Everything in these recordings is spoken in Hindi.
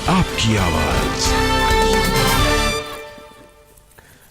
आपकी आवाज।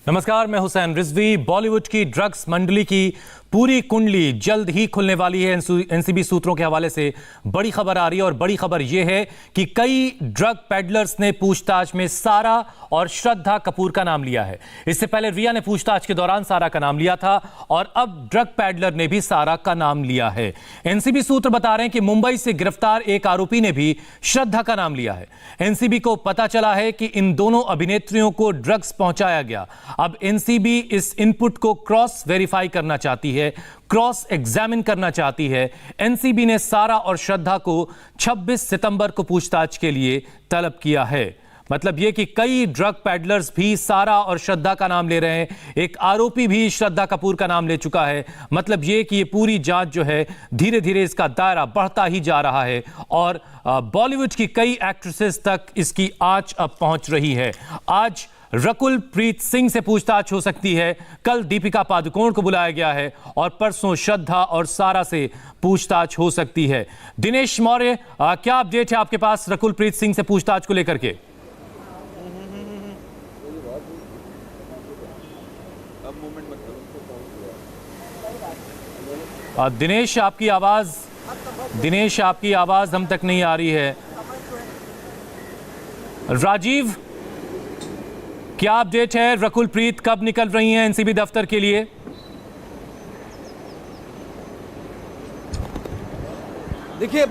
नमस्कार, मैं हुसैन रिजवी। बॉलीवुड की ड्रग्स मंडली की पूरी कुंडली जल्द ही खुलने वाली है। एनसीबी सूत्रों के हवाले से बड़ी खबर आ रही है और बड़ी खबर यह है कि कई ड्रग पेडलर्स ने पूछताछ में सारा और श्रद्धा कपूर का नाम लिया है। इससे पहले रिया ने पूछताछ के दौरान सारा का नाम लिया था और अब ड्रग पेडलर ने भी सारा का नाम लिया है। एनसीबी सूत्र बता रहे हैं कि मुंबई से गिरफ्तार एक आरोपी ने भी श्रद्धा का नाम लिया है। एनसीबी को पता चला है कि इन दोनों अभिनेत्रियों को ड्रग्स पहुंचाया गया। अब एनसीबी इस इनपुट को क्रॉस वेरीफाई करना चाहती है, क्रॉस एग्जामिन करना चाहती है। एनसीबी ने सारा और श्रद्धा को 26 सितंबर को पूछताछ के लिए तलब किया है। मतलब यह कि कई ड्रग पैडलर्स भी सारा और श्रद्धा का नाम ले रहे हैं। एक आरोपी भी श्रद्धा कपूर का नाम ले चुका है। मतलब यह कि ये पूरी जांच जो है धीरे धीरे इसका दायरा बढ़ता ही जा रहा है और बॉलीवुड की कई एक्ट्रेसेस तक इसकी आंच अब पहुंच रही है। आज रकुल प्रीत सिंह से पूछताछ हो सकती है, कल दीपिका पादुकोण को बुलाया गया है और परसों श्रद्धा और सारा से पूछताछ हो सकती है। दिनेश मौर्य, क्या अपडेट है आपके पास रकुल प्रीत सिंह से पूछताछ को लेकर के? दिनेश आपकी आवाज हम तक नहीं आ रही है। राजीव, क्या अपडेट है? रकुल प्रीत कब निकल रही हैं एनसीबी दफ्तर के लिए? देखिए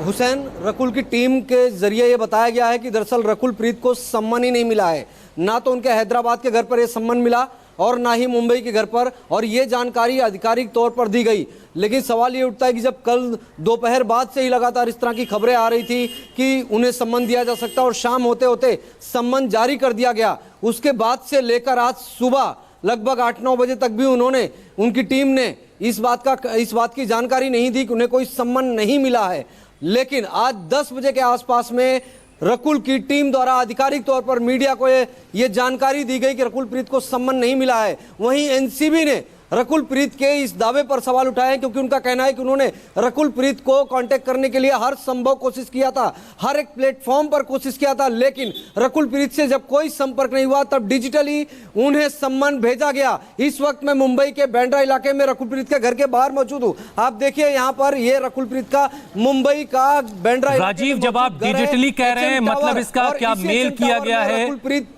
हुसैन, रकुल की टीम के जरिए ये बताया गया है कि दरअसल रकुल प्रीत को सम्मान ही नहीं मिला है। ना तो उनके हैदराबाद के घर पर यह सम्मान मिला और ना ही मुंबई के घर पर, और ये जानकारी आधिकारिक तौर पर दी गई। लेकिन सवाल ये उठता है कि जब कल दोपहर बाद से ही लगातार इस तरह की खबरें आ रही थी कि उन्हें सम्मान दिया जा सकता है और शाम होते होते सम्मान जारी कर दिया गया, उसके बाद से लेकर आज सुबह लगभग 8-9 बजे तक भी उनकी टीम ने इस बात की जानकारी नहीं दी कि उन्हें कोई सम्मान नहीं मिला है। लेकिन आज 10 बजे के आसपास में रकुल की टीम द्वारा आधिकारिक तौर पर मीडिया को ये जानकारी दी गई कि रकुल प्रीत को सम्मान नहीं मिला है। वहीं एनसीबी ने रकुल प्रीत के इस दावे पर सवाल उठाए क्योंकि उनका कहना है कि उन्होंने रकुल प्रीत को कांटेक्ट करने के लिए हर संभव कोशिश किया था, हर एक प्लेटफॉर्म पर कोशिश किया था, लेकिन रकुल प्रीत से जब कोई संपर्क नहीं हुआ तब डिजिटली उन्हें सम्मान भेजा गया। इस वक्त मैं मुंबई के बांद्रा इलाके में रकुल प्रीत के घर के बाहर मौजूद हूँ। आप देखिए यहाँ पर ये रकुल प्रीत का मुंबई का बांद्रा। राजीव, जब आप डिजिटली कह रहे हैं मतलब इसका क्या मेल किया गया है? रकुल प्रीत,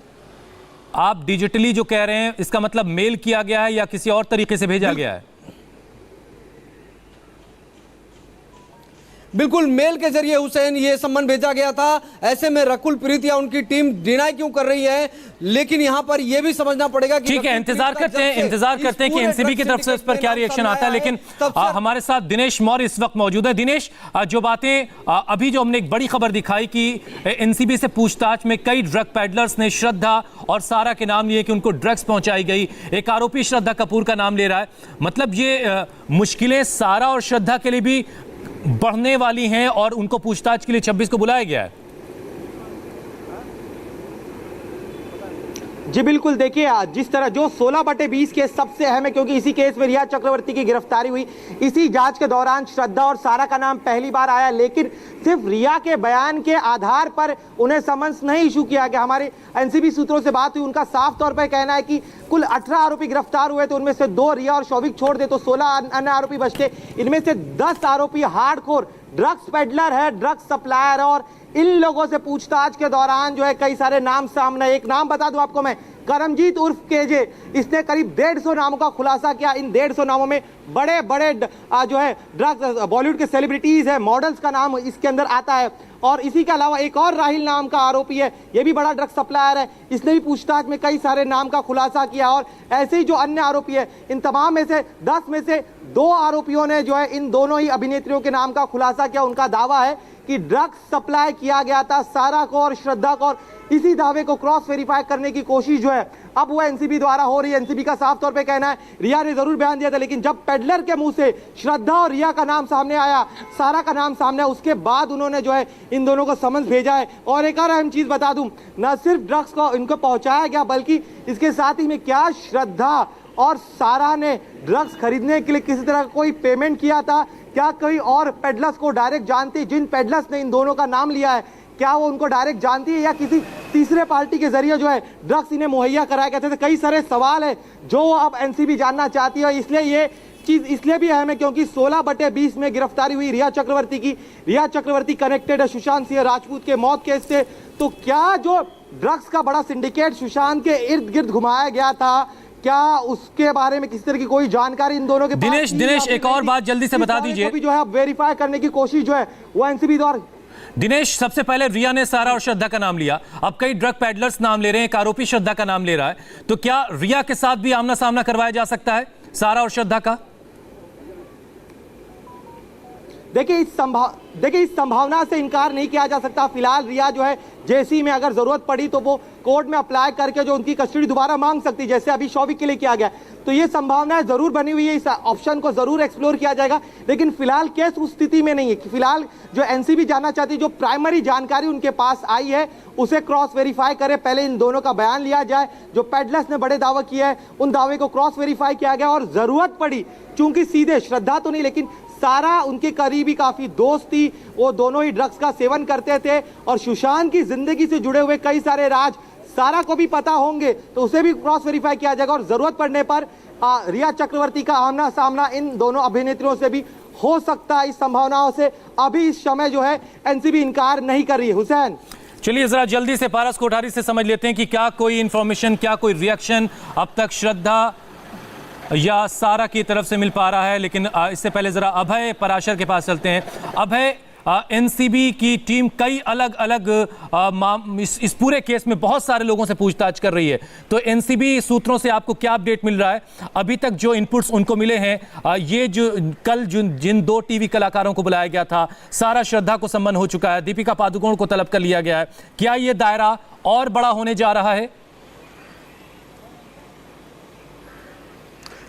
आप डिजिटली जो कह रहे हैं इसका मतलब मेल किया गया है या किसी और तरीके से भेजा गया है? बिल्कुल मेल के जरिए हुसैन ये सम्मान भेजा गया था। ऐसे में रकुल प्रीत या उनकी टीम डिनाई क्यों कर रही है, लेकिन यहां पर यह भी समझना पड़ेगा कि ठीक है, इंतजार करते हैं कि एनसीबी की तरफ से इस पर क्या रिएक्शन आता है। लेकिन हमारे साथ दिनेश मौर्य इस वक्त मौजूद है। दिनेश, जो बातें अभी जो हमने एक बड़ी खबर दिखाई कि एनसीबी से पूछताछ में कई ड्रग पैडलर्स ने श्रद्धा और सारा के नाम लिए कि उनको ड्रग्स पहुंचाई गई, एक आरोपी श्रद्धा कपूर का नाम ले रहा है, मतलब ये मुश्किलें सारा और श्रद्धा के लिए भी बढ़ने वाली हैं और उनको पूछताछ के लिए 26 को बुलाया गया है। जी बिल्कुल, देखिए जिस तरह जो 16/20 केस सबसे अहम है क्योंकि इसी केस में रिया चक्रवर्ती की गिरफ्तारी हुई। इसी जांच के दौरान श्रद्धा और सारा का नाम पहली बार आया, लेकिन सिर्फ रिया के बयान के आधार पर उन्हें समन्स नहीं इशू किया गया। हमारे एनसीबी सूत्रों से बात हुई, उनका साफ तौर पर कहना है कि कुल 18 आरोपी गिरफ्तार हुए तो उनमें से 2 रिया और शौविक छोड़ दे तो 16 अन्य आरोपी बचते। इनमें से 10 आरोपी हार्डकोर ड्रग्स पेडलर है, ड्रग्स सप्लायर है और इन लोगों से पूछताछ के दौरान जो है कई सारे नाम सामने। एक नाम बता दूं आपको मैं, करमजीत उर्फ केजे, इसने करीब 150 नामों का खुलासा किया। इन 150 नामों में बड़े बड़े जो है ड्रग्स बॉलीवुड के सेलिब्रिटीज है, मॉडल्स का नाम इसके अंदर आता है। और इसी के अलावा एक और राहिल नाम का आरोपी है, ये भी बड़ा ड्रग्स सप्लायर है, इसने भी पूछताछ में कई सारे नाम का खुलासा किया। और ऐसे ही जो अन्य आरोपी है, इन तमाम में से 10 में से 2 आरोपियों ने जो है इन दोनों ही अभिनेत्रियों के नाम का खुलासा किया। उनका दावा है कि ड्रग्स सप्लाई किया गया था सारा को और श्रद्धा को, और इसी दावे को क्रॉस वेरीफाई करने की कोशिश जो है अब वो एनसीबी द्वारा हो रही है। एनसीबी का साफ तौर पे कहना है रिया ने जरूर बयान दिया था, लेकिन जब पेडलर के मुंह से श्रद्धा और रिया का नाम सामने आया, सारा का नाम सामने आया, उसके बाद उन्होंने जो है इन दोनों को समन्स भेजा है। और एक और अहम चीज बता दूं, न सिर्फ ड्रग्स को इनको पहुंचाया गया बल्कि इसके साथ ही में क्या श्रद्धा और सारा ने ड्रग्स खरीदने के लिए किसी तरह कोई पेमेंट किया था, क्या कोई और पेडलर्स को डायरेक्ट जानते जिन पेडलर्स ने इन दोनों का नाम लिया है, क्या वो उनको डायरेक्ट जानती है या किसी तीसरे पार्टी के जरिए जो है ड्रग्स इन्हें मुहैया कराया करते थे। कई सारे सवाल है जो अब एनसीबी जानना चाहती है। इसलिए ये चीज इसलिए भी अहम है क्योंकि 16/20 में गिरफ्तारी हुई रिया चक्रवर्ती की। रिया चक्रवर्ती कनेक्टेड है सुशांत सिंह राजपूत के मौत केस से। तो क्या जो ड्रग्स का बड़ा सिंडिकेट सुशांत के इर्द गिर्द घुमाया गया था, क्या उसके बारे में किसी तरह की कोई जानकारी इन दोनों के पास? दिनेश एक और बात जल्दी से बता दीजिए। जो है वेरीफाई करने की कोशिश जो है वो एनसीबी द्वारा। दिनेश, सबसे पहले रिया ने सारा और श्रद्धा का नाम लिया, अब कई ड्रग पैडलर्स नाम ले रहे हैं, एक आरोपी श्रद्धा का नाम ले रहा है, तो क्या रिया के साथ भी आमना सामना करवाया जा सकता है सारा और श्रद्धा का? देखिए इस संभावना से इनकार नहीं किया जा सकता। फिलहाल रिया जो है जेसी में अगर जरूरत पड़ी तो वो कोर्ट में अप्लाई करके जो उनकी कस्टडी दोबारा मांग सकती है, जैसे अभी शौविक के लिए किया गया। तो ये संभावनाएं जरूर बनी हुई है, इस ऑप्शन को जरूर एक्सप्लोर किया जाएगा। लेकिन फिलहाल केस उस स्थिति में नहीं है कि फिलहाल जो एनसीबी जानना चाहती है, जो प्राइमरी जानकारी उनके पास आई है उसे क्रॉस वेरीफाई करे। पहले इन दोनों का बयान लिया जाए, जो पेडलर्स ने बड़े दावे किए हैं उन दावे को क्रॉस वेरीफाई किया गया। और जरूरत पड़ी, चूंकि सीधे श्रद्धा तो नहीं लेकिन सारा उनके करीबी काफी दोस्त थी, वो दोनों ही ड्रग्स का सेवन करते थे और सुशांत की जिंदगी से जुड़े हुए कई सारे राज सारा को भी पता होंगे, तो उसे भी क्रॉस वेरीफाई किया जाएगा। और जरूरत पड़ने पर रिया चक्रवर्ती का आमना सामना इन दोनों अभिनेत्रियों से भी हो सकता है। इस संभावनाओं से अभी इस समय जो है एनसीबी इनकार नहीं कर रही है। हुसैन, चलिए जरा जल्दी से पारस कोठारी से समझ लेते हैं कि क्या कोई इंफॉर्मेशन, क्या कोई रिएक्शन अब तक श्रद्धा या सारा की तरफ से मिल पा रहा है। लेकिन इससे पहले जरा अभय पराशर के पास चलते हैं। अभय, एनसीबी की टीम कई अलग अलग इस पूरे केस में बहुत सारे लोगों से पूछताछ कर रही है, तो एनसीबी सूत्रों से आपको क्या अपडेट मिल रहा है? अभी तक जो इनपुट्स उनको मिले हैं, ये जो कल जिन 2 टीवी कलाकारों को बुलाया गया था, सारा श्रद्धा को सम्मन हो चुका है, दीपिका पादुकोण को तलब कर लिया गया है, क्या ये दायरा और बड़ा होने जा रहा है?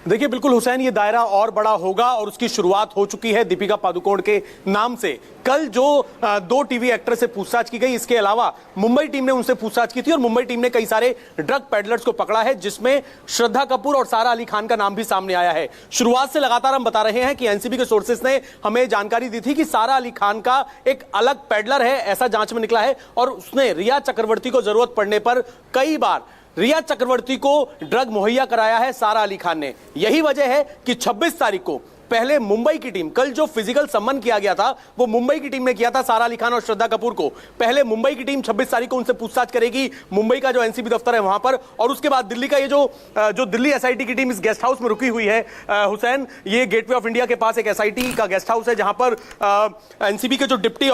देखिए बिल्कुल हुसैन, ये दायरा और बड़ा होगा और उसकी शुरुआत हो चुकी है दीपिका पादुकोण के नाम से। कल जो 2 टीवी एक्टर से पूछताछ की गई, इसके अलावा मुंबई टीम ने उनसे पूछताछ की थी और मुंबई टीम ने कई सारे ड्रग पैडलर्स को पकड़ा है, जिसमें श्रद्धा कपूर और सारा अली खान का नाम भी सामने आया है। शुरुआत से लगातार हम बता रहे हैं कि एनसीबी के सोर्सेस ने हमें जानकारी दी थी कि सारा अली खान का एक अलग पैडलर है, ऐसा जांच में निकला है, और उसने रिया चक्रवर्ती को जरूरत पड़ने पर कई बार रिया चक्रवर्ती को ड्रग मुहैया कराया है सारा अली खान ने। यही वजह है कि 26 तारीख को पहले मुंबई की टीम, कल जो फिजिकल सम्मन किया गया था वो मुंबई की टीम ने किया था सारा अली खान और श्रद्धा कपूर को। पहले मुंबई की टीम 26 तारीख को उनसे पूछताछ करेगी, मुंबई का जो एनसीबी दफ्तर है वहां पर, और उसके बाद दिल्ली का ये जो दिल्ली एसआईटी की टीम इस गेस्ट हाउस में रुकी हुई है हुसैन, ये गेटवे ऑफ इंडिया के पास एक एसआईटी का गेस्ट हाउस है जहां पर एनसीबी के जो डिप्टी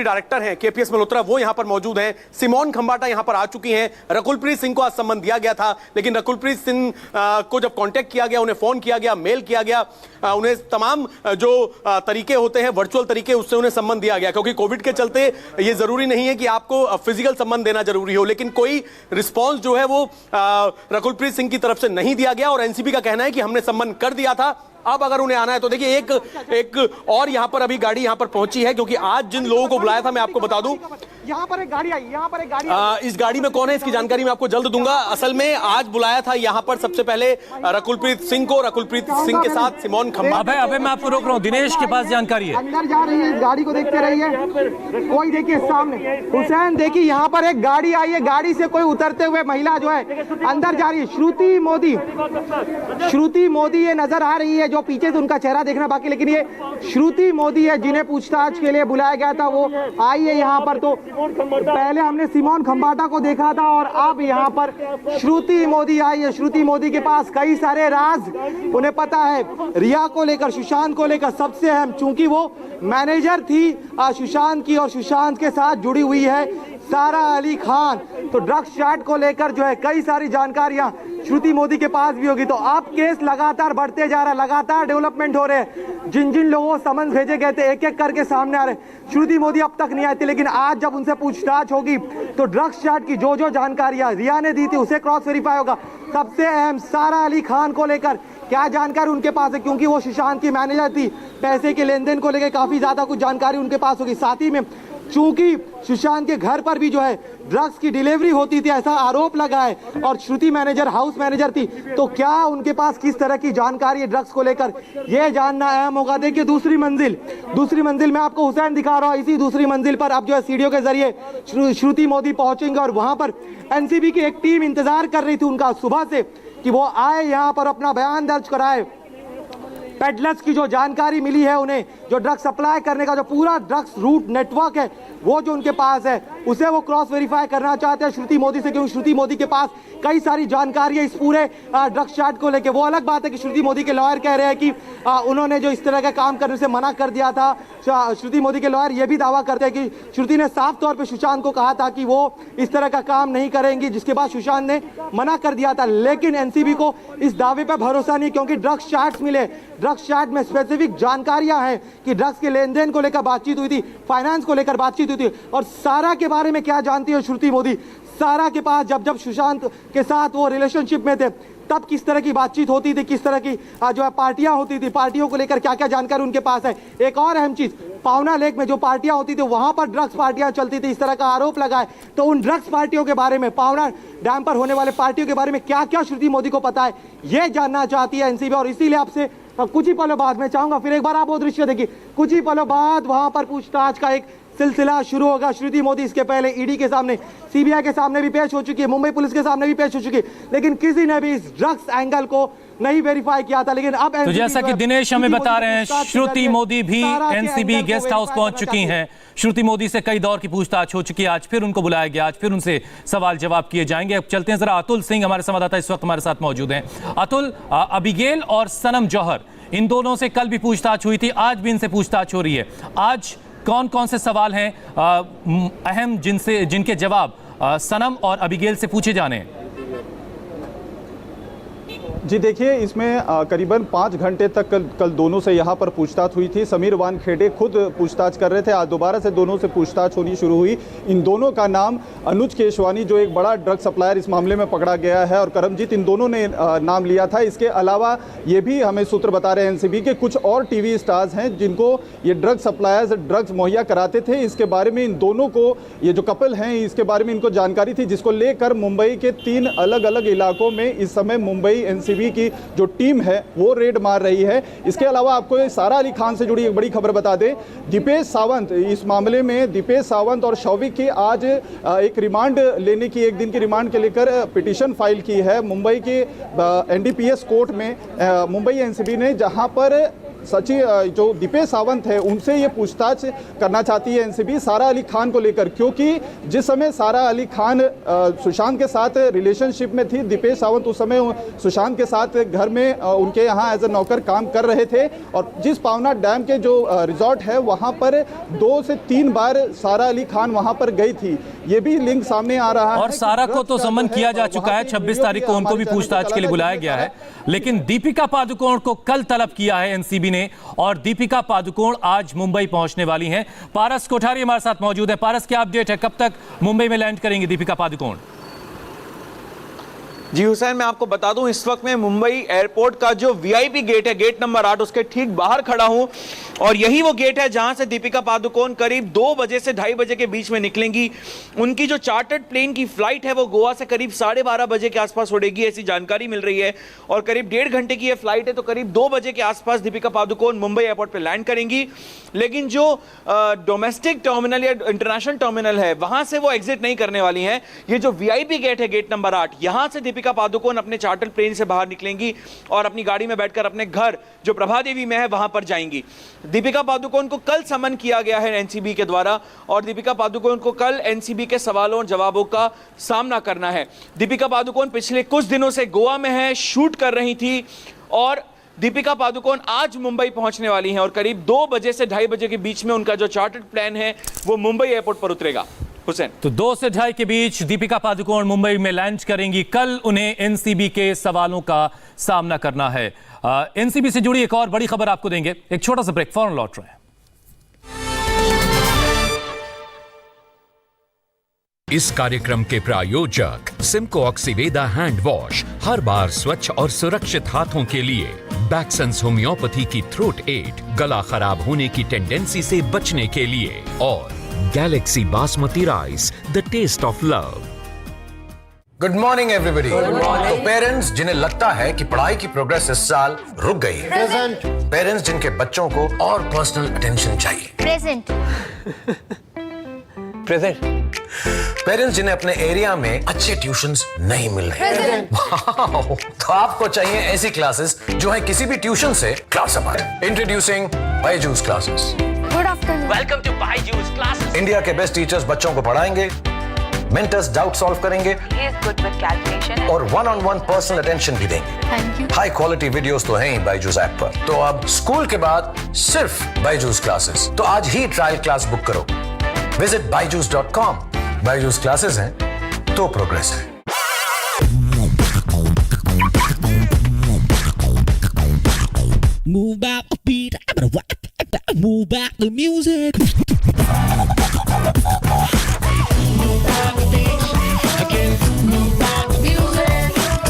डायरेक्टर हैं केपीएस मल्होत्रा वो यहां पर मौजूद हैं। सिमोन खंबाटा यहां पर आ चुकी हैं। रकुलप्रीत सिंह को आज सम्मन दिया गया था, लेकिन रकुलप्रीत सिंह को जब कांटेक्ट किया गया, उन्हें फोन किया गया, मेल किया गया, उन्हें तमाम जो तरीके होते हैं वर्चुअल तरीके, उससे उन्हें सम्मन दिया गया, क्योंकि कोविड के चलते ये जरूरी नहीं है कि आपको फिजिकल सम्मन देना जरूरी हो। लेकिन कोई रिस्पांस जो है वो रकुलप्रीत सिंह की तरफ से नहीं दिया गया और एनसीबी का कहना है कि हमने सम्मन कर दिया था, अब अगर उन्हें आना है तो देखिए एक और यहां पर अभी गाड़ी यहां पर पहुंची है, क्योंकि आज जिन लोगों को बुलाया था मैं आपको बता दूं, यहाँ पर एक गाड़ी आई, इस गाड़ी में कौन है इसकी जानकारी मैं आपको जल्द दूंगा। असल में आज बुलाया था यहां पर सबसे पहले रकुलप्रीत सिंह को, रकुलप्रीत सिंह के साथ सिमोन खंबा। अबे मैं आपको रोक रहा हूं, दिनेश के पास जानकारी है। अंदर जा रही है, इस गाड़ी को देखते रहिए, कोई देखिए सामने। हुसैन देखिए यहाँ पर एक गाड़ी आई है, गाड़ी से कोई उतरते हुए महिला जो है अंदर जा रही है। श्रुति मोदी ये नजर आ रही है, जो पीछे से उनका चेहरा देखना बाकी, लेकिन ये श्रुति मोदी है जिन्हें पूछताछ के लिए बुलाया गया था, वो आई है यहाँ पर। तो पहले हमने सिमोन खंबाटा को देखा था और अब यहाँ पर श्रुति मोदी आई है। श्रुति मोदी के पास कई सारे राज उन्हें पता है, रिया को लेकर, सुशांत को लेकर। सबसे अहम, चूंकि वो मैनेजर थी सुशांत की और सुशांत के साथ जुड़ी हुई है सारा अली खान, तो ड्रग्स चार्ट को लेकर जो है कई सारी जानकारियां श्रुति मोदी के पास भी होगी। तो अब केस लगातार बढ़ते जा रहा है, लगातार डेवलपमेंट हो रहे हैं। जिन जिन लोगों को समन्स भेजे गए थे एक एक करके सामने आ रहे। श्रुति मोदी अब तक नहीं आई थी, लेकिन आज जब उनसे पूछताछ होगी तो ड्रग्स चार्ट की जो जो जानकारियां रिया ने दी थी उसे क्रॉस वेरीफाई होगा। सबसे अहम, सारा अली खान को लेकर क्या जानकारी उनके पास है, क्योंकि वो सुशांत की मैनेजर थी, पैसे के लेन देन को लेकर काफी ज्यादा कुछ जानकारी उनके पास होगी। साथ ही में चूंकि सुशांत के घर पर भी जो है ड्रग्स की डिलीवरी होती थी, ऐसा आरोप लगा है, और श्रुति मैनेजर हाउस मैनेजर थी, तो क्या उनके पास किस तरह की जानकारी है ड्रग्स को लेकर, यह जानना अहम होगा। देखिए दूसरी मंजिल में आपको हुसैन दिखा रहा हूं। इसी दूसरी मंजिल पर अब जो है सीढ़ियों के जरिए श्रुति मोदी पहुंचेंगे और वहां पर एनसीबी की एक टीम इंतजार कर रही थी उनका सुबह से कि वो आए यहां पर अपना बयान दर्ज कराए। पेडलर्स की जो जानकारी मिली है उन्हें, जो ड्रग्स सप्लाई करने का जो पूरा ड्रग्स रूट नेटवर्क है वो जो उनके पास है उसे वो क्रॉस वेरीफाई करना चाहते हैं श्रुति मोदी से, क्योंकि श्रुति मोदी के पास कई सारी जानकारी है इस पूरे ड्रग्स चार्ट को लेकर। वो अलग बात है कि श्रुति मोदी के लॉयर कह रहे हैं कि उन्होंने जो इस तरह का काम करने से मना कर दिया था। श्रुति मोदी के लॉयर ये भी दावा करते हैं कि श्रुति ने साफ तौर पर सुशांत को कहा था कि वो इस तरह का काम नहीं करेंगी, जिसके बाद सुशांत ने मना कर दिया था। लेकिन एनसीबी को इस दावे पर भरोसा नहीं, क्योंकि ड्रग्स चार्ट मिले, ड्रग्स चार्ट में स्पेसिफिक जानकारियां हैं कि ड्रग्स के लेन देन को लेकर बातचीत हुई थी, फाइनेंस को लेकर बातचीत हुई थी। और सारा के बारे में क्या जानती है श्रुति मोदी, सारा के पास जब सुशांत के साथ वो रिलेशनशिप में थे तब किस तरह की बातचीत होती थी, किस तरह की जो है पार्टियां होती थी, पार्टियों को लेकर क्या क्या जानकारी उनके पास है। एक और अहम चीज, पावना लेक में जो पार्टियां होती थी वहां पर ड्रग्स पार्टियां चलती थी, इस तरह का आरोप लगा है। तो उन ड्रग्स पार्टियों के बारे में, पावना डैम पर होने वाले पार्टियों के बारे में क्या क्या श्रुति मोदी को पता है, यह जानना चाहती है एनसीबी। और इसीलिए आपसे कुछ ही पलों बाद में चाहूंगा फिर एक बार आप वो दृश्य देखिए, कुछ ही पलों बाद वहां पर पूछताछ का एक सिलसिला शुरू होगा। श्रुति मोदी इसके पहले ईडी के सामने, सीबीआई के सामने भी पेश हो चुकी है, मुंबई पुलिस के सामने भी पेश हो चुकी है, लेकिन किसी ने भी इस ड्रग्स एंगल को नहीं वेरीफाई किया था। लेकिन अब तो जैसा कि दिनेश हमें बता रहे हैं, श्रुति मोदी भी एनसीबी गेस्ट हाउस पहुंच चुकी हैं। श्रुति मोदी से कई दौर की पूछताछ हो चुकी है, आज फिर उनको बुलाया गया, आज फिर उनसे सवाल जवाब किए जाएंगे। अब चलते हैं जरा, अतुल सिंह हमारे संवाददाता इस वक्त हमारे साथ मौजूद हैं। अतुल, अबिगेल और सनम जौहर इन दोनों से कल भी पूछताछ हुई थी, आज भी इनसे पूछताछ हो रही है। आज कौन कौन से सवाल हैं अहम जिनके जवाब सनम और अबिगेल से पूछे जाने हैं? जी देखिए, इसमें करीबन 5 घंटे तक कल दोनों से यहाँ पर पूछताछ हुई थी। समीर वानखेड़े खुद पूछताछ कर रहे थे, आज दोबारा से दोनों से पूछताछ होनी शुरू हुई। इन दोनों का नाम अनुज केशवानी, जो एक बड़ा ड्रग सप्लायर इस मामले में पकड़ा गया है, और करमजीत, इन दोनों ने नाम लिया था। इसके अलावा ये भी हमें सूत्र बता रहे हैं एनसीबी के, कुछ और टीवी स्टार्स हैं जिनको ये ड्रग सप्लायर्स ड्रग्स मुहैया कराते थे। इसके बारे में इन दोनों को, ये जो कपल हैं, इसके बारे में इनको जानकारी थी, जिसको लेकर मुंबई के 3 अलग अलग इलाकों में इस समय मुंबई एनसीबी की जो टीम है वो रेड मार रही है। इसके अलावा आपको सारा अली खान से जुड़ी एक बड़ी खबर बता दें। दीपेश सावंत, इस मामले में दीपेश सावंत और शौविक की आज एक रिमांड लेने की, 1 दिन की रिमांड के लेकर पिटीशन फाइल की है मुंबई के एनडीपीएस कोर्ट में मुंबई एनसीबी ने, जहां पर जो दीपेश सावंत है उनसे ये पूछताछ करना चाहती है एनसीबी सारा अली खान को लेकर, क्योंकि जिस समय सारा अली खान सुशांत के साथ रिलेशनशिप में थी, दीपेश सावंत उस समय सुशांत के साथ घर में उनके यहाँ एज ए नौकर काम कर रहे थे। और जिस पावना डैम के जो रिजॉर्ट है वहाँ पर 2 से 3 बार सारा अली खान वहाँ पर गई थी, ये भी लिंक सामने आ रहा है। और सारा को तो समन किया जा चुका है, 26 तारीख को उनको भी पूछताछ के लिए बुलाया गया है। लेकिन दीपिका पादुकोण को कल तलब किया है एनसीबी ने, और दीपिका पादुकोण आज मुंबई पहुंचने वाली हैं। पारस कोठारी हमारे साथ मौजूद है। पारस, क्या अपडेट है, कब तक मुंबई में लैंड करेंगी दीपिका पादुकोण? जी हुसैन, मैं आपको बता दूं, इस वक्त मैं मुंबई एयरपोर्ट का जो वीआईपी गेट है, गेट नंबर 8, उसके ठीक बाहर खड़ा हूं, और यही वो गेट है जहां से दीपिका पादुकोण करीब 2 बजे से 2:30 बजे के बीच में निकलेंगी। उनकी जो चार्टर्ड प्लेन की फ्लाइट है वो गोवा से करीब 12:30 बजे के आसपास उड़ेगी, ऐसी जानकारी मिल रही है। और करीब 1.5 घंटे की ये फ्लाइट है, तो करीब 2 बजे के आसपास दीपिका पादुकोण मुंबई एयरपोर्ट पर लैंड करेंगी। लेकिन जो डोमेस्टिक टर्मिनल या इंटरनेशनल टर्मिनल है, वहां से वो एग्जिट नहीं करने वाली हैं। ये जो वीआईपी गेट है, गेट नंबर 8, यहां से दीपिका पादुकोण अपने चार्टर्ड प्लेन से बाहर निकलेंगी और अपनी गाड़ी में बैठकर अपने घर जो प्रभा देवी में है वहां पर जाएंगी। दीपिका पादुकोण को कल समन किया गया है एनसीबी के द्वारा, और दीपिका पादुकोण को कल एनसीबी के सवालों और जवाबों का सामना करना है। दीपिका पादुकोण पिछले कुछ दिनों से गोवा में है, शूट कर रही थी, और दीपिका पादुकोण आज मुंबई पहुंचने वाली हैं, और करीब 2 बजे से 2:30 बजे के बीच में उनका जो चार्टर्ड प्लेन है वो मुंबई एयरपोर्ट पर उतरेगा। हुसैन, तो 2 से 2:30 के बीच दीपिका पादुकोण मुंबई में लैंड करेंगी। कल उन्हें एनसीबी के सवालों का सामना करना है। एनसीबी से जुड़ी एक और बड़ी खबर आपको देंगे, एक छोटा सा ब्रेक, फौरन लौट रहे हैं। इस कार्यक्रम के प्रायोजक सिम्को ऑक्सीवेदा हैंड वॉश, हर बार स्वच्छ और सुरक्षित हाथों के लिए। बैक्संस होम्योपैथी की थ्रोट एड, गला खराब होने की टेंडेंसी से बचने के लिए। और Galaxy Basmati Rice, the taste of love. Good morning everybody. तो पेरेंट्स जिन्हें लगता है कि पढ़ाई की प्रोग्रेस इस साल रुक गई है, पेरेंट्स जिनके बच्चों को और पर्सनल अटेंशन चाहिए, पेरेंट्स जिन्हें अपने एरिया में अच्छे ट्यूशंस नहीं मिल रहे, तो आपको चाहिए ऐसी क्लासेस जो है किसी भी ट्यूशन से क्लास अपार। Introducing Byju's classes. Good afternoon. Welcome to Byju's classes. India के बेस्ट टीचर्स बच्चों को पढ़ाएंगे, मेंटर्स डाउट सॉल्व करेंगे और 1-on-1 पर्सनल अटेंशन भी देंगे। Thank you. High quality videos तो हैं ही बायजूस ऐप पर। तो अब स्कूल के बाद सिर्फ बायजूस क्लासेस। तो आज ही ट्रायल क्लास बुक करो। Visit byju's.com। बायजूस क्लासेस हैं तो प्रोग्रेस है। Move out the beat, move out the music.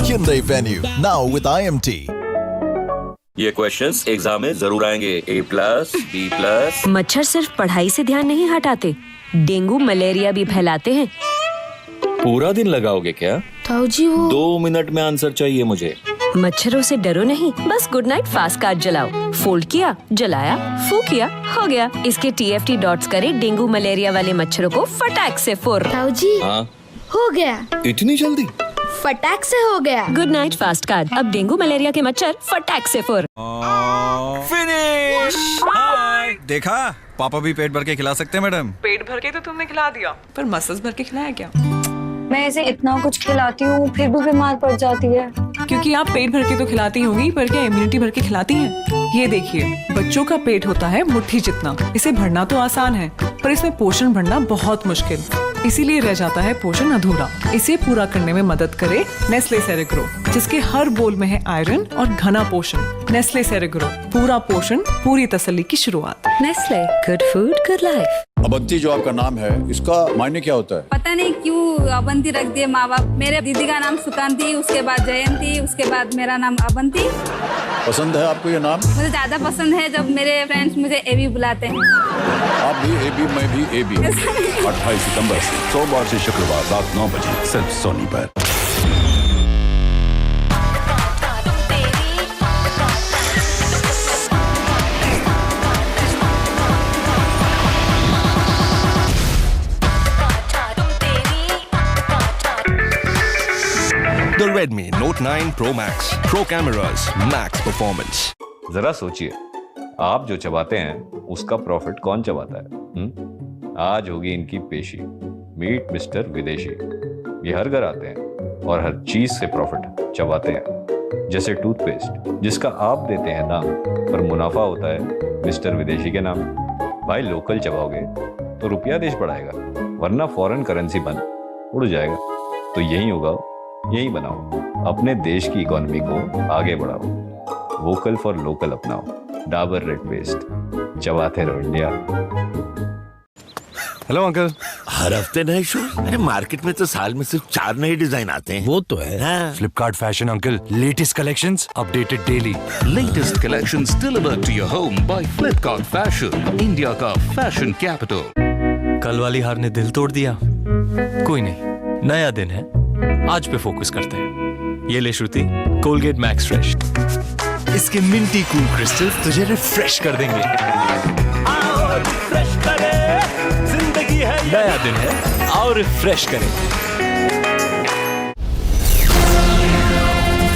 Hyundai Venue, now with IMT. ये क्वेश्चंस एग्जाम में जरूर आएंगे। A+, B+। मच्छर सिर्फ पढ़ाई से ध्यान नहीं हटाते, डेंगू मलेरिया भी फैलाते हैं। पूरा दिन लगाओगे क्या? ताऊ जी वो 2 मिनट में आंसर चाहिए मुझे। मच्छरों से डरो नहीं, बस गुड नाइट फास्ट कार्ड जलाओ। फोल्ड किया, जलाया, फू किया, हो गया। इसके TFT डॉट्स करें डेंगू मलेरिया वाले मच्छरों को फटाक से फुर। ताऊ जी हाँ? हो गया। इतनी जल्दी? फटाक से हो गया। गुड नाइट फास्ट कार्ड, अब डेंगू मलेरिया के मच्छर फटाक से फुर। फिनिश। देखा, पापा भी पेट भर के खिला सकते हैं मैडम। पेट भर के तो तुमने खिला दिया, पर मसल्स भर के खिलाया क्या? मैं इसे इतना कुछ खिलाती हूँ फिर भी बीमार पड़ जाती है। क्योंकि आप पेट भर के तो खिलाती होंगी, पर क्या इम्यूनिटी भर के खिलाती हैं? ये देखिए, बच्चों का पेट होता है मुट्ठी जितना। इसे भरना तो आसान है, पर इसमें पोषण भरना बहुत मुश्किल। इसीलिए रह जाता है पोषण अधूरा। इसे पूरा करने में मदद करे नेस्ले सेरेग्रो, जिसके हर बोल में है आयरन और घना पोषण। नेस्ले सेरेग्रो, पूरा पोषण, पूरी तसल्ली की शुरुआत। Nestle, good food good life. Avanti जो आपका नाम है, इसका मायने क्या होता है? पता नहीं क्यों अवंती रख दिए माँ बाप। मेरे दीदी का नाम सुकांती, उसके बाद जयंती, उसके बाद मेरा नाम अवंती। पसंद है आपको ये नाम? मुझे ज्यादा पसंद है जब मेरे फ्रेंड्स मुझे एबी बुलाते हैं। आप भी एबी, मैं भी एबी। 28 सितंबर से सोमवार से शुक्रवार रात 9 बजे सिर्फ सोनी पर। The Redmi Note 9 Pro Max, Pro cameras, max performance. जरा सोचिए, आप जो चबाते हैं उसका प्रॉफिट कौन चबाता है? आज होगी इनकी पेशी। मीट मिस्टर विदेशी। ये हर घर आते हैं और हर चीज से प्रॉफिट चबाते हैं। जैसे टूथपेस्ट, जिसका आप देते हैं नाम, पर मुनाफा होता है मिस्टर विदेशी के नाम। भाई लोकल चबाओगे तो रुपया देश बढ़ाएगा, वरना फॉरेन करेंसी बन उड़ जाएगा। तो यही होगा, यही बनाओ, अपने देश की इकोनॉमी को आगे बढ़ाओ। वोकल फॉर लोकल अपनाओ। डाबर रेड पेस्ट, चबाते रहो इंडिया। Hello uncle. हर हफ्ते नए शूज? अरे मार्केट में तो साल में सिर्फ 4 नए डिजाइन आते हैं। वो तो है। हाँ। Flipkart fashion uncle, latest collections updated daily. Latest collections delivered to your home by Flipkart Fashion, India का फैशन कैपिटल। कल वाली हार ने दिल तोड़ दिया। कोई नहीं, नया दिन है, आज पे फोकस करते हैं। ये ले श्रुति, कोलगेट मैक्स फ्रेश। इसके मिंटी कूल क्रिस्टल्स तुझे रिफ्रेश कर देंगे। रिफ्रेश करे, जिंदगी है, नया दिन है, आओ रिफ्रेश करें।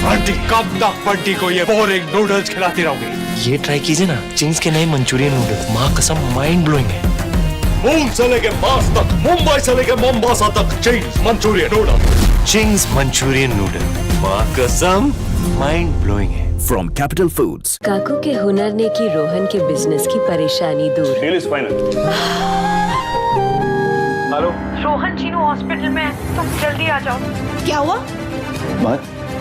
आंटी कब तक बंटी को ये बोरिंग नूडल्स खिलाती रहोगे? ये ट्राई कीजिए ना, चिंग्स के नए मंचूरियन नूडल्स। माँ कसम माइंड ब्लोइंग है। मून से लेके मार्स तक, मुंबई से लेके मोम्बासा तक, Ching's Manchurian noodle. Ching's Manchurian noodle, माँ कसम माइंड ब्लोइंग है। From Capital Foods. काकू के हुनर ने की रोहन के बिजनेस की परेशानी दूर। Deal is final. Hello, Rohan Chinu hospital में है, तुम जल्दी आ जाओ। क्या हुआ? माँ,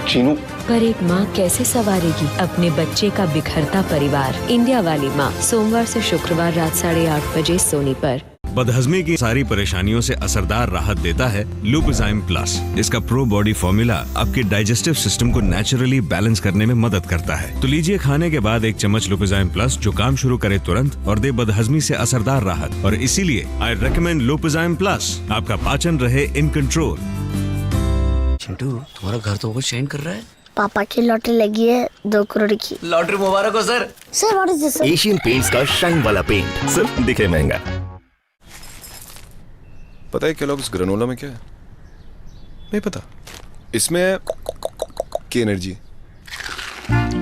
चीनू। पर एक माँ कैसे संवारेगी अपने बच्चे का बिखरता परिवार? इंडिया वाली माँ, सोमवार से शुक्रवार रात 8:30 बजे सोनी पर। बदहजमी की सारी परेशानियों से असरदार राहत देता है लुपिजाइम प्लस। इसका प्रो बॉडी फॉर्मूला आपके डाइजेस्टिव सिस्टम को नेचुरली बैलेंस करने में मदद करता है। तो लीजिए खाने के बाद एक चम्मच लुपिजाइम प्लस, जो काम शुरू करे तुरंत और दे बदहजमी से असरदार राहत। और इसीलिए आई रेकमेंड लुपिजाइम प्लस। आपका पाचन रहे इन कंट्रोल। चिंटू, तुम्हारा घर तो कुछ चेंज कर रहा है। पापा की लॉटरी लगी है 2 करोड़ की। लॉटरी मुबारक हो sir. Sir what is this? Asian paints का शाइन वाला पेंट, सिर्फ दिखे महंगा। पता है केलॉग्स ग्रेनोला में क्या है? नहीं पता। इसमें है की एनर्जी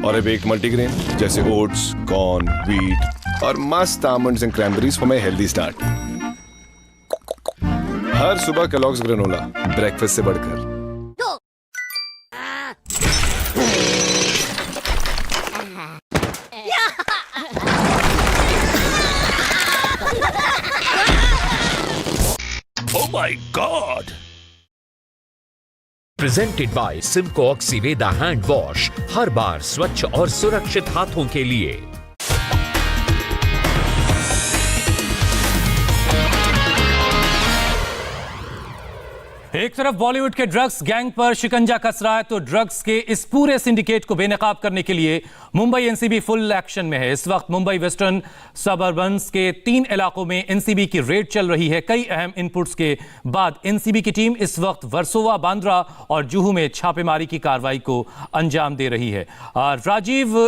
और एक बेक्ड मल्टीग्रेन जैसे ओट्स, कॉर्न, व्हीट और मस्त almonds and cranberries for my healthy start. हर सुबह केलॉग्स ग्रेनोला, ब्रेकफास्ट से बढ़कर। Oh my God! Presented by Simco Oxiveda hand wash, हर बार स्वच्छ और सुरक्षित हाथों के लिए। एक तरफ बॉलीवुड के ड्रग्स गैंग पर शिकंजा कस रहा है, तो ड्रग्स के इस पूरे सिंडिकेट को बेनकाब करने के लिए मुंबई एनसीबी फुल एक्शन में है। इस वक्त मुंबई वेस्टर्न सबअर्बन्स के 3 इलाकों में एनसीबी की रेड चल रही है। कई अहम इनपुट्स के बाद एनसीबी की टीम इस वक्त वर्सोवा, बांद्रा और जुहू में छापेमारी की कार्रवाई को अंजाम दे रही है। राजीव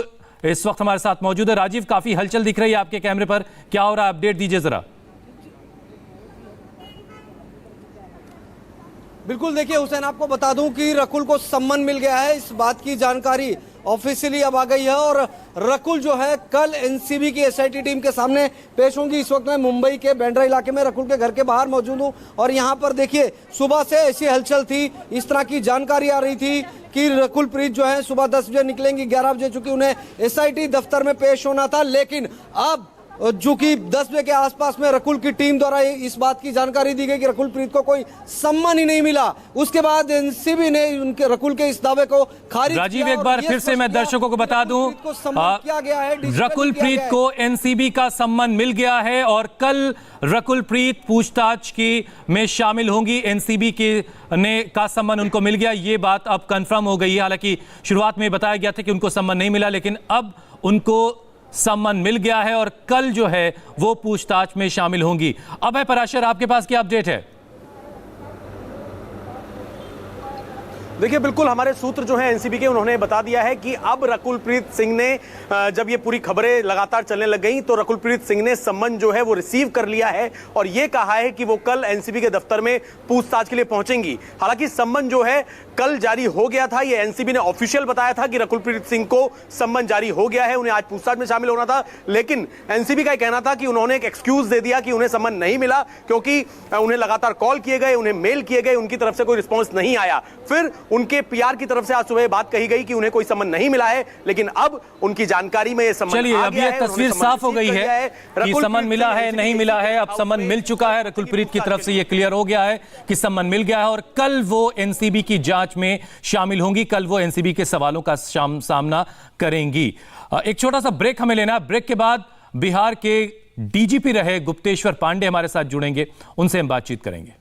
इस वक्त हमारे साथ मौजूद है। राजीव, काफी हलचल दिख रही है आपके कैमरे पर, क्या हो रहा है? अपडेट दीजिए जरा। बिल्कुल, देखिए हुसैन, आपको बता दूं कि रकुल को सम्मन मिल गया है। इस बात की जानकारी ऑफिशियली अब आ गई है और रकुल जो है कल एनसीबी की एसआईटी टीम के सामने पेश होंगी। इस वक्त मैं मुंबई के बांद्रा इलाके में रकुल के घर के बाहर मौजूद हूं और यहां पर देखिए सुबह से ऐसी हलचल थी, इस तरह की जानकारी आ रही थी कि रकुल प्रीत जो है सुबह 10 बजे निकलेंगी, 11 बजे चूंकि उन्हें एसआईटी दफ्तर में पेश होना था। लेकिन अब जो कि 10 बजे के आसपास में रकुल की टीम द्वारा इस बात की जानकारी दी गई कि रकुल प्रीत को कोई सम्मान ही नहीं मिला। उसके बाद एनसीबी ने उनके रकुल के इस दावे को खारिज किया। राजीव, एक बार फिर से मैं दर्शकों को बता दूं, रकुल प्रीत को एनसीबी का सम्मान मिल गया है और कल रकुल प्रीत पूछताछ की में शामिल होंगी। एनसीबी का सम्मान उनको मिल गया, ये बात अब कंफर्म हो गई है। हालांकि शुरुआत में बताया गया था कि उनको सम्मान नहीं मिला, लेकिन अब उनको सम्मान मिल गया है और कल जो है वो पूछताछ में शामिल होंगी। अब है पराशर, आपके पास क्या अपडेट है? देखिए, बिल्कुल हमारे सूत्र जो हैं एनसीबी के, उन्होंने बता दिया है कि अब रकुलप्रीत सिंह ने, जब ये पूरी खबरें लगातार चलने लग गई, तो रकुलप्रीत सिंह ने सम्मन जो है वो रिसीव कर लिया है और ये कहा है कि वो कल एनसीबी के दफ्तर में पूछताछ के लिए पहुंचेंगी। हालांकि सम्मन जो है कल जारी हो गया था, ये एनसीबी ने ऑफिशियल बताया था कि रकुलप्रीत सिंह को सम्मन जारी हो गया है, उन्हें आज पूछताछ में शामिल होना था। लेकिन एनसीबी का कहना था कि उन्होंने एक एक्सक्यूज दे दिया कि उन्हें सम्मन नहीं मिला, क्योंकि उन्हें लगातार कॉल किए गए, उन्हें मेल किए गए, उनकी तरफ से कोई रिस्पॉन्स नहीं आया। फिर उनके पीआर की तरफ से आज सुबह बात कही गई कि उन्हें कोई सम्मन नहीं मिला है, लेकिन अब उनकी जानकारी में ये सम्मन चलिए, अब ये तस्वीर साफ हो गई है कि सम्मन मिला है नहीं मिला है। अब सम्मन मिल चुका है, रकुलप्रीत की तरफ से ये क्लियर हो गया है कि सम्मन मिल गया है और कल वो एनसीबी की जांच में शामिल होंगी। कल वो एनसीबी के सवालों का सामना करेंगी। एक छोटा सा ब्रेक हमें लेना है। ब्रेक के बाद बिहार के डीजीपी रहे गुप्तेश्वर पांडे हमारे साथ जुड़ेंगे, उनसे हम बातचीत करेंगे।